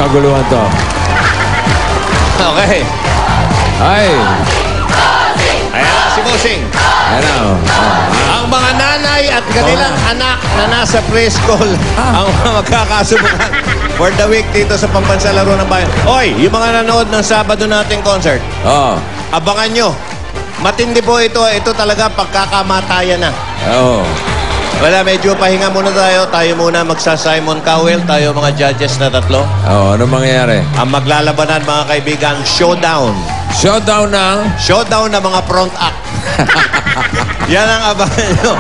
kaguluhan to. Okay. Ay! Ayan na si Bossing. Ayan na. Ang mga nanay at kanilang anak na nasa preschool ang mga magkakasubukan for the week dito sa Pambansang Laro ng Bayan. Oy, yung mga nanood ng Sabado nating concert, abangan nyo. Matindi po ito. Ito talaga pagkakamatayan na. Wala, medyo pahinga muna tayo. Tayo muna magsa-Simon Cowell. Tayo mga judges na tatlo. Ano mangyayari? Ang maglalabanan, mga kaibigan, showdown. Showdown na? Showdown na mga front act. Yan ang abangan nyo.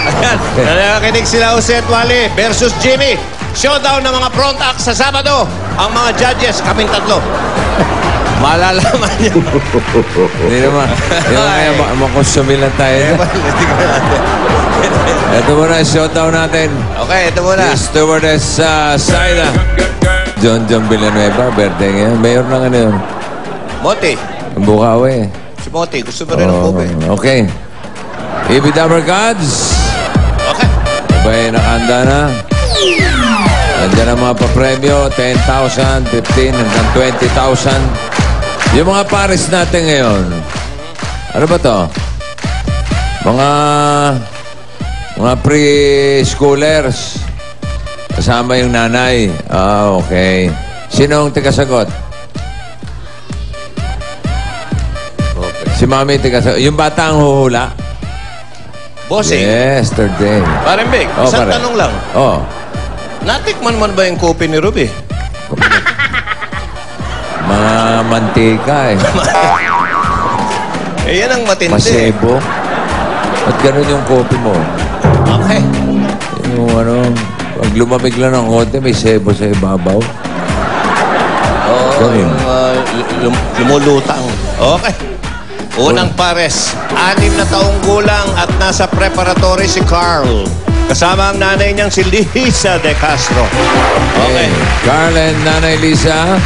Ayan, nanakinig sila Jose at Wally versus Jimmy. Showdown ng mga front act sa Sabado. Ang mga judges, kaming tatlo. Malalaman niyo. Hindi naman. Hindi naman kaya makonsumil lang tayo. Ito muna, showdown natin. Okay, ito muna. Stewardess Saida. John Villanueva, birthday ngayon. Mayor ng ano yun? Moti. Ang Bukawi. Si Moti, gusto mo rin ang Kobe. Okay. Ibi Dabber Gods. Okay. Abay, nakahanda na. Nandiyan ang mga papremyo, 10,000, 15, hanggang 20,000. Yung mga pares natin ngayon, ano ba to? Mga preschoolers. Kasama yung nanay. Okay. Sino ang tigasagot? Okay. Si Mami tigasagot. Yung bata ang huhula? Bossing. Yesterday. Parang Big, isang tanong lang. Natikman mo ba yung kopi ni Ruby? Mga mantika eh. Yan ang matindi. Masebo. At ganun yung kopi mo. Okay. Yung pag lumamig lang ng konti, may sebo sa ibabaw. Ganun. Lumulutang. Okay. Unang pares. 6 na taong gulang at nasa preparatory si Carl. Kasama ang nanay niyang si Lisa De Castro. Okay. Carl and Nanay Lisa.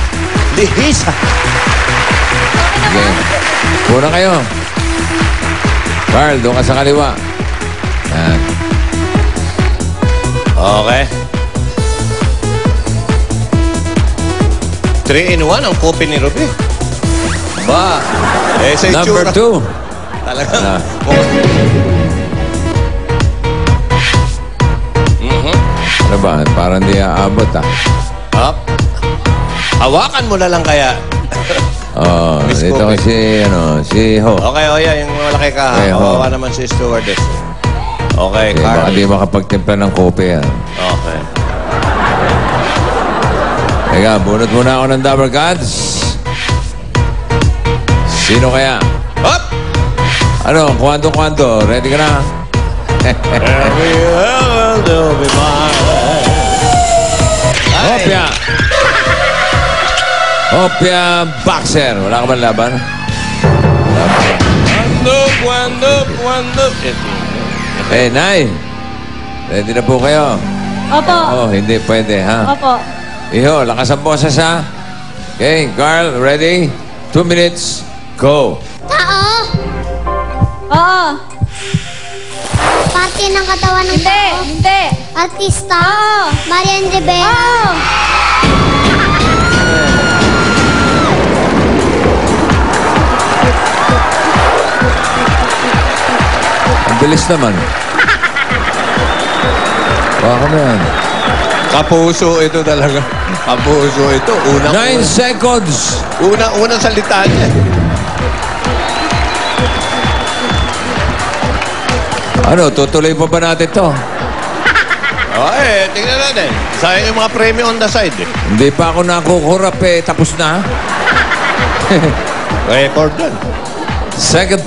Lisa. Okay. Puna kayo. Carl, doon ka sa kaliwa. Yan. Okay. 3-in-1 ang kopi ni Ruby. Ba? Sa Number 2. Talagang. Ano ba? Parang di aabot Up. Hawakan mo na lang kaya. Dito si Ho. Okay, yung malaki ka. Okay, Hawawa naman si stewardess. Okay, Baka Carl. di makapagtimpla ng kopi yan. Okay. Teka, bunot muna ako ng Dabber Gods. Sino kaya? Up! Ano? Kwento? Ready ka na? Every world will be mine. Hopya! Hopya Boxer. Wala ka ba laban? Cuando. Nay. Ready na po kayo? Opo. Hindi pwede, ha? Opo. Iho, lakas ang boses, ha? Okay, Carl, ready? 2 minutes, go. Tao! Oo. Parte ng katawan ng tao. Hindi. Artista. Oo. Marian Rivera. Oo. Ang bilis naman. Baka mo yan. Kapuso ito talaga. Kapuso ito. 9 seconds. Unang salita niya. Ano, tutuloy pa ba natin to? Tingnan natin. Sayang yung mga premyo on the side. Hindi pa ako nakukurap Tapos na. Record yan. Second